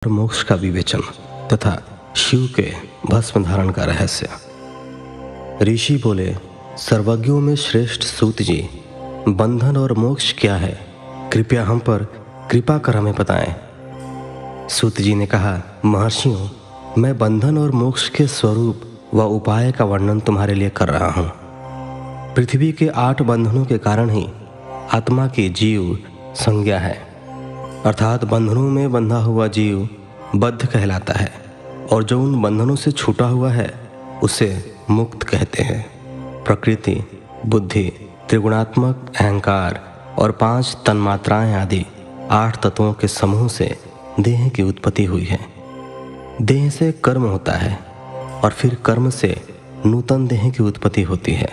मोक्ष का विवेचन तथा शिव के भस्म धारण का रहस्य। ऋषि बोले, सर्वज्ञों में श्रेष्ठ सूत जी, बंधन और मोक्ष क्या है? कृपया हम पर कृपा कर हमें बताएं। सूत जी ने कहा, महर्षियों, मैं बंधन और मोक्ष के स्वरूप व उपाय का वर्णन तुम्हारे लिए कर रहा हूँ। पृथ्वी के 8 बंधनों के कारण ही आत्मा की जीव संज्ञा है, अर्थात बंधनों में बंधा हुआ जीव बद्ध कहलाता है और जो उन बंधनों से छूटा हुआ है उसे मुक्त कहते हैं। प्रकृति, बुद्धि, त्रिगुणात्मक अहंकार और 5 तन्मात्राएं आदि 8 तत्वों के समूह से देह की उत्पत्ति हुई है। देह से कर्म होता है और फिर कर्म से नूतन देह की उत्पत्ति होती है।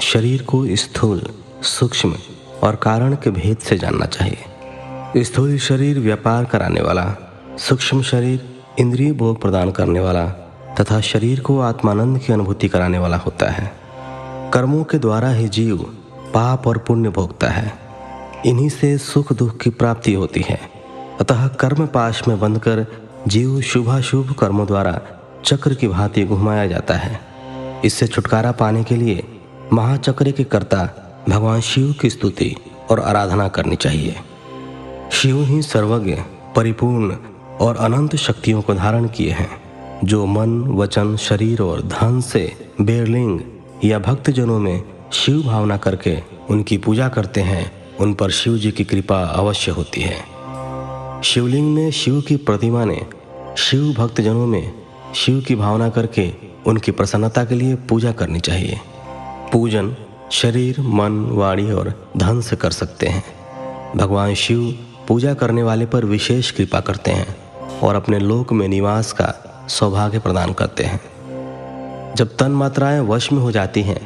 शरीर को स्थूल, सूक्ष्म और कारण के भेद से जानना चाहिए। स्थूल शरीर व्यापार कराने वाला, सूक्ष्म शरीर इंद्रिय भोग प्रदान करने वाला तथा शरीर को आत्मानंद की अनुभूति कराने वाला होता है। कर्मों के द्वारा ही जीव पाप और पुण्य भोगता है। इन्हीं से सुख दुख की प्राप्ति होती है। अतः कर्म पाश में बंधकर जीव शुभाशुभ कर्मों द्वारा चक्र की भांति घुमाया जाता है। इससे छुटकारा पाने के लिए महाचक्र के कर्ता भगवान शिव की स्तुति और आराधना करनी चाहिए। शिव ही सर्वज्ञ, परिपूर्ण और अनंत शक्तियों को धारण किए हैं, जो मन, वचन, शरीर और धन से बेरलिंग या भक्तजनों में शिव भावना करके उनकी पूजा करते हैं, उन पर शिव जी की कृपा अवश्य होती है। शिवलिंग में शिव की प्रतिमा ने शिव भक्तजनों में शिव की भावना करके उनकी प्रसन्नता के लिए पूजा करनी चाहिए। पूजन शरीर, मन, वाणी और धन से कर सकते हैं। भगवान शिव पूजा करने वाले पर विशेष कृपा करते हैं और अपने लोक में निवास का सौभाग्य प्रदान करते हैं। जब तन मात्राएं वश में हो जाती हैं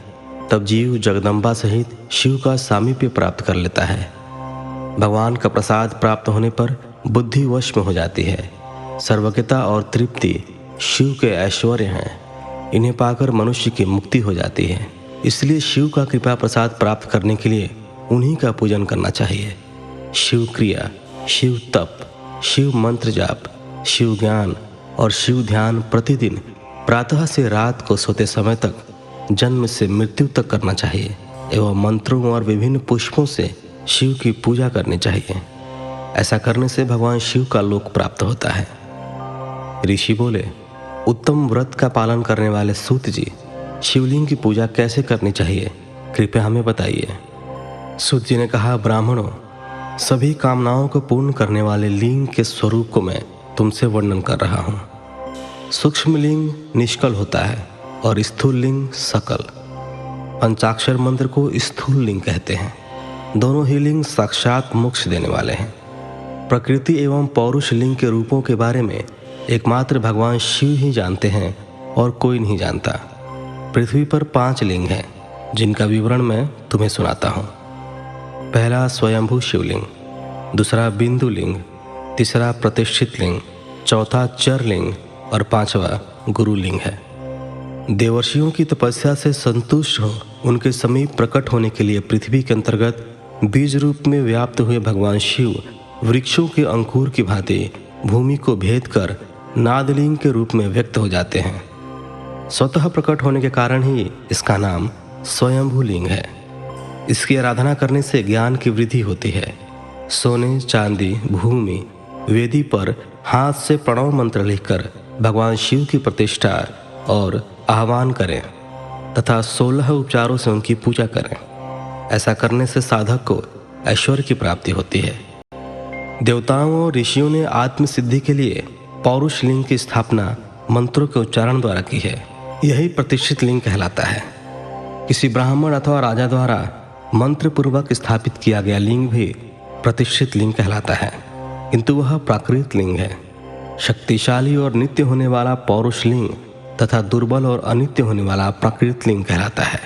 तब जीव जगदम्बा सहित शिव का सामीप्य प्राप्त कर लेता है। भगवान का प्रसाद प्राप्त होने पर बुद्धि वश में हो जाती है। सर्वज्ञता और तृप्ति शिव के ऐश्वर्य हैं। इन्हें पाकर मनुष्य की मुक्ति हो जाती है। इसलिए शिव का कृपा प्रसाद प्राप्त करने के लिए उन्हीं का पूजन करना चाहिए। शिव क्रिया, शिव तप, शिव मंत्र जाप, शिव ज्ञान और शिव ध्यान प्रतिदिन प्रातः से रात को सोते समय तक, जन्म से मृत्यु तक करना चाहिए एवं मंत्रों और विभिन्न पुष्पों से शिव की पूजा करनी चाहिए। ऐसा करने से भगवान शिव का लोक प्राप्त होता है। ऋषि बोले, उत्तम व्रत का पालन करने वाले सूत जी, शिवलिंग की पूजा कैसे करनी चाहिए? कृपया हमें बताइए। सूत जी ने कहा, ब्राह्मणों, सभी कामनाओं को पूर्ण करने वाले लिंग के स्वरूप को मैं तुमसे वर्णन कर रहा हूँ। सूक्ष्म लिंग निष्कल होता है और स्थूल लिंग सकल। पंचाक्षर मंत्र को स्थूल लिंग कहते हैं। दोनों ही लिंग साक्षात मोक्ष देने वाले हैं। प्रकृति एवं पौरुष लिंग के रूपों के बारे में एकमात्र भगवान शिव ही जानते हैं और कोई नहीं जानता। पृथ्वी पर 5 लिंग हैं, जिनका विवरण मैं तुम्हें सुनाता हूँ। पहला स्वयंभू शिवलिंग, दूसरा बिंदु लिंग, तीसरा प्रतिष्ठित लिंग, चौथा चर लिंग और 5वां गुरु लिंग है। देवर्षियों की तपस्या से संतुष्ट हो उनके समीप प्रकट होने के लिए पृथ्वी के अंतर्गत बीज रूप में व्याप्त हुए भगवान शिव वृक्षों के अंकुर की भांति भूमि को भेद कर नादलिंग के रूप में व्यक्त हो जाते हैं। स्वतः प्रकट होने के कारण ही इसका नाम स्वयंभू लिंग है। इसकी आराधना करने से ज्ञान की वृद्धि होती है। सोने, चांदी, भूमि, वेदी पर हाथ से प्रणव मंत्र लिखकर भगवान शिव की प्रतिष्ठा और आह्वान करें तथा 16 उपचारों से उनकी पूजा करें। ऐसा करने से साधक को ऐश्वर्य की प्राप्ति होती है। देवताओं और ऋषियों ने आत्मसिद्धि के लिए पौरुष लिंग की स्थापना मंत्रों के उच्चारण द्वारा की है। यही प्रतिष्ठित लिंग कहलाता है। किसी ब्राह्मण अथवा राजा द्वारा मंत्र पूर्वक स्थापित किया गया लिंग भी प्रतिष्ठित लिंग कहलाता है, किंतु वह प्राकृत लिंग है। शक्तिशाली और नित्य होने वाला पौरुष लिंग तथा दुर्बल और अनित्य होने वाला प्राकृत लिंग कहलाता है।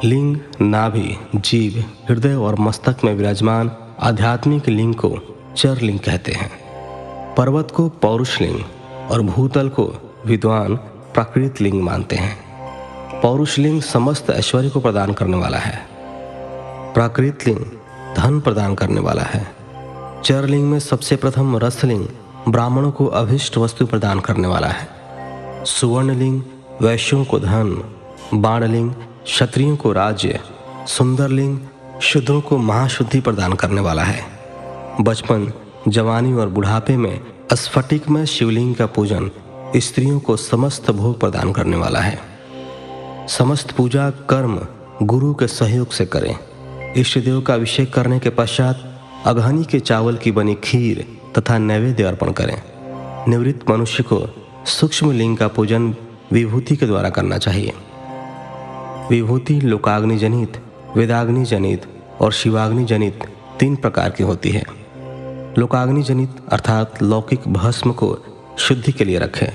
लिंग, नाभि, जीभ, हृदय और मस्तक में विराजमान आध्यात्मिक लिंग को चर लिंग कहते हैं। पर्वत को पौरुष लिंग और भूतल को विद्वान प्राकृत लिंग मानते हैं। पौरुष लिंग समस्त ऐश्वर्य को प्रदान करने वाला है। प्राकृत लिंग धन प्रदान करने वाला है। चर लिंग में सबसे प्रथम रसलिंग ब्राह्मणों को अभिष्ट वस्तु प्रदान करने वाला है। सुवर्णलिंग वैश्यों को धन, बाणलिंग क्षत्रियों को राज्य, सुंदरलिंग शूद्रों को महाशुद्धि प्रदान करने वाला है। बचपन, जवानी और बुढ़ापे में स्फटिक में शिवलिंग का पूजन स्त्रियों को समस्त भोग प्रदान करने वाला है। समस्त पूजा कर्म गुरु के सहयोग से करें। इष्ट देव का अभिषेक करने के पश्चात अगहनी के चावल की बनी खीर तथा नैवेद्य अर्पण करें। निवृत्त मनुष्य को सूक्ष्म लिंग का पूजन विभूति के द्वारा करना चाहिए। विभूति लोकाग्नि जनित, वेदाग्नि जनित और शिवाग्नि जनित 3 प्रकार की होती है। लोकाग्नि जनित अर्थात लौकिक भस्म को शुद्धि के लिए रखें।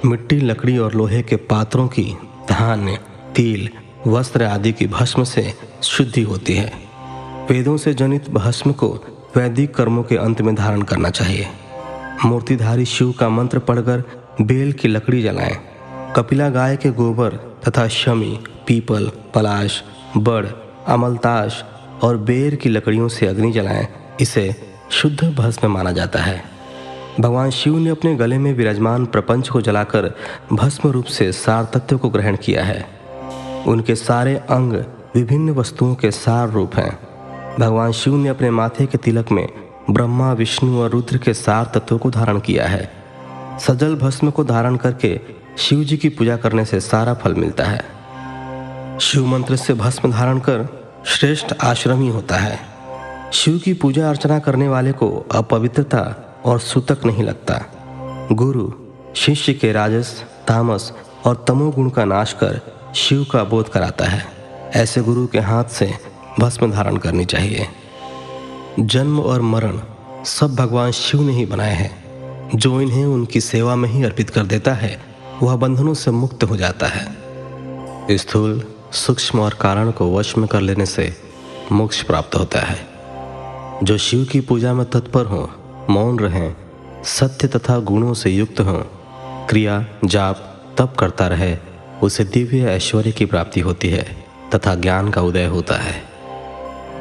मिट्टी, लकड़ी और लोहे के पात्रों की धान्य, तिल, वस्त्र आदि की भस्म से शुद्धि होती है। वेदों से जनित भस्म को वैदिक कर्मों के अंत में धारण करना चाहिए। मूर्तिधारी शिव का मंत्र पढ़कर बेल की लकड़ी जलाएं। कपिला गाय के गोबर तथा शमी, पीपल, पलाश, बड़, अमलताश और बेर की लकड़ियों से अग्नि जलाएं। इसे शुद्ध भस्म माना जाता है। भगवान शिव ने अपने गले में विराजमान प्रपंच को जलाकर भस्म रूप से सार तत्व को ग्रहण किया है। उनके सारे अंग विभिन्न वस्तुओं के सार रूप हैं। भगवान शिव ने अपने माथे के तिलक में ब्रह्मा, विष्णु और रुद्र के सार तत्वों को धारण किया है। सजल भस्म को धारण करके शिव जी की पूजा करने से सारा फल मिलता है। शिव मंत्र से भस्म धारण कर श्रेष्ठ आश्रमी होता है। शिव की पूजा अर्चना करने वाले को अपवित्रता और सूतक नहीं लगता। गुरु शिष्य के राजस, तामस और तमोगुण का नाश कर शिव का बोध कराता है। ऐसे गुरु के हाथ से भस्म धारण करनी चाहिए। जन्म और मरण सब भगवान शिव ने ही बनाए हैं। जो इन्हें उनकी सेवा में ही अर्पित कर देता है वह बंधनों से मुक्त हो जाता है। स्थूल, सूक्ष्म और कारण को वश में कर लेने से मोक्ष प्राप्त होता है। जो शिव की पूजा में तत्पर हों, मौन रहें, सत्य तथा गुणों से युक्त हों, क्रिया, जाप, तप करता रहे, उसे दिव्य ऐश्वर्य की प्राप्ति होती है तथा ज्ञान का उदय होता है।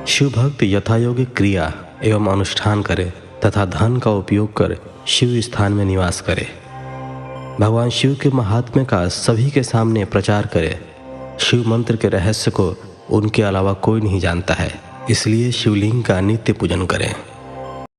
शिव भक्त यथायोग्य क्रिया एवं अनुष्ठान करे तथा धन का उपयोग कर शिव स्थान में निवास करे। भगवान शिव के महात्म्य का सभी के सामने प्रचार करे। शिव मंत्र के रहस्य को उनके अलावा कोई नहीं जानता है, इसलिए शिवलिंग का नित्य पूजन करें।